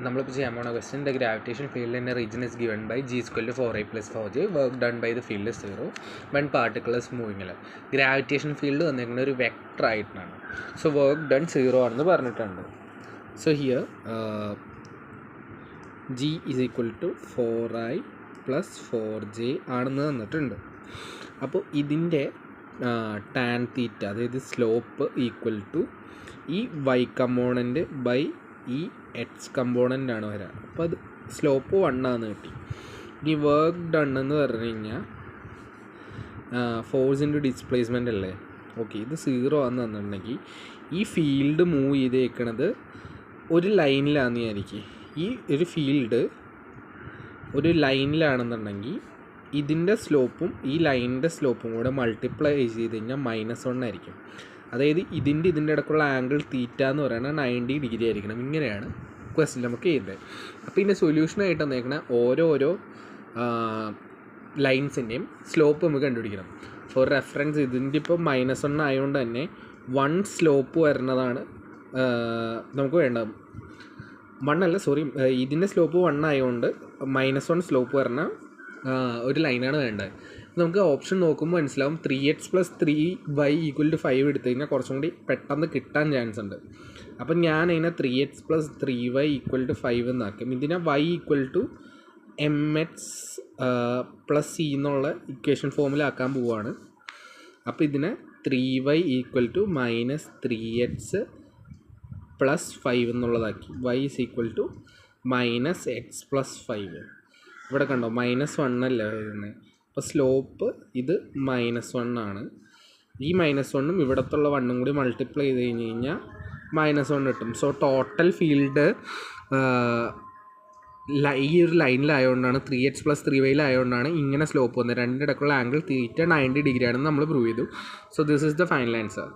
നമ്മളിപ്പോൾ ചെയ്യാൻ പോണ question the gravitation field in a region is given by g = 4a + 4j work done by the field is 0 one particle is മൂവിങ്ങിൽ. Gravitation field വന്നിരിക്കുന്ന ഒരു vector ആയിട്ടാണ്. So work done 0 ആണെന്ന് പറഞ്ഞിട്ടുണ്ട്. So here g = 4i + 4j ആണെന്ന് തന്നിട്ടുണ്ട്. അപ്പോൾ ഇതിൻ്റെ ടാൻ തീറ്റ, അതായത് സ്ലോപ്പ് ഈക്വൽ ടു ഈ y കമ്പോണൻറ്റ് ബൈ ഈ എക്സ് കമ്പോണൻ്റ് ആണ് വരിക. അപ്പോൾ അത് സ്ലോപ്പ് 1 ആണെന്ന് കിട്ടി. ഇനി വർക്ക് ഡൺ എന്ന് പറഞ്ഞു കഴിഞ്ഞാൽ ഫോഴ്സ് ഇൻറ്റു ഡിസ്പ്ലേസ്മെൻ്റ് അല്ലേ. ഓക്കെ, ഇത് 0 ആണെന്ന് തന്നിട്ടുണ്ടെങ്കിൽ ഈ ഫീൽഡ് മൂവ് ചെയ്തേക്കണത് ഒരു ലൈനിലാണെന്ന് വിചാരിക്കും. ഈ ഒരു ഫീൽഡ് ഒരു ലൈനിലാണെന്നുണ്ടെങ്കിൽ ഇതിൻ്റെ സ്ലോപ്പും ഈ ലൈനിൻ്റെ സ്ലോപ്പും കൂടെ മൾട്ടിപ്ലൈ ചെയ്ത് കഴിഞ്ഞാൽ -1 ആയിരിക്കും. അതായത് ഇതിൻ്റെ ഇടയ്ക്കുള്ള ആംഗിൾ തീറ്റ എന്ന് പറയുന്നത് 90 ഡിഗ്രി ആയിരിക്കണം. ഇങ്ങനെയാണ് ക്വസ്റ്റ്യൻ നമുക്ക് ചെയ്യുന്നത്. അപ്പോൾ ഇതിൻ്റെ സൊല്യൂഷനായിട്ട് തന്നേക്കണ ഓരോരോ ലൈൻസിൻ്റെയും സ്ലോപ്പ് നമുക്ക് കണ്ടുപിടിക്കണം. ഫോർ റെഫറൻസ് ഇതിൻ്റെ ഇപ്പോൾ -1 ആയതുകൊണ്ട് തന്നെ 1 സ്ലോപ്പ് വരുന്നതാണ് നമുക്ക് വേണ്ടത്. 1 അല്ല, സോറി, ഇതിൻ്റെ സ്ലോപ്പ് 1 ആയതുകൊണ്ട് -1 സ്ലോപ്പ് വരുന്ന ഒരു ലൈനാണ് വേണ്ടത്. നമുക്ക് ഓപ്ഷൻ നോക്കുമ്പോൾ മനസ്സിലാവും 3x + 3y = 5 എടുത്തു കഴിഞ്ഞാൽ കുറച്ചും കൂടി പെട്ടെന്ന് കിട്ടാൻ ചാൻസ് ഉണ്ട്. അപ്പം ഞാൻ അതിനെ 3x + 3y = 5 എന്നാക്കും. ഇതിനെ y = mx + c എന്നുള്ള ഇക്വേഷൻ ഫോമിലാക്കാൻ പോവുകയാണ്. അപ്പോൾ ഇതിനെ 3y = -3x + 5 എന്നുള്ളതാക്കി. y = -x + 5. ഇവിടെ കണ്ടോ -1 അല്ല വരുന്നത്. അപ്പോൾ സ്ലോപ്പ് ഇത് -1 ആണ്. ഈ -1ഉം ഇവിടത്തുള്ള 1ഉം കൂടി മൾട്ടിപ്ലൈ ചെയ്ത് കഴിഞ്ഞ് കഴിഞ്ഞാൽ -1 കിട്ടും. സോ ടോട്ടൽ ഫീൽഡ് ഈ ഒരു ലൈനിലായതുകൊണ്ടാണ് 3x + 3y ഇങ്ങനെ സ്ലോപ്പ് വന്നത്. രണ്ടിടക്കുള്ള ആംഗിൾ തീറ്റ 90 ഡിഗ്രി ആണെന്ന് നമ്മൾ പ്രൂവ് ചെയ്തു. So this is the final answer.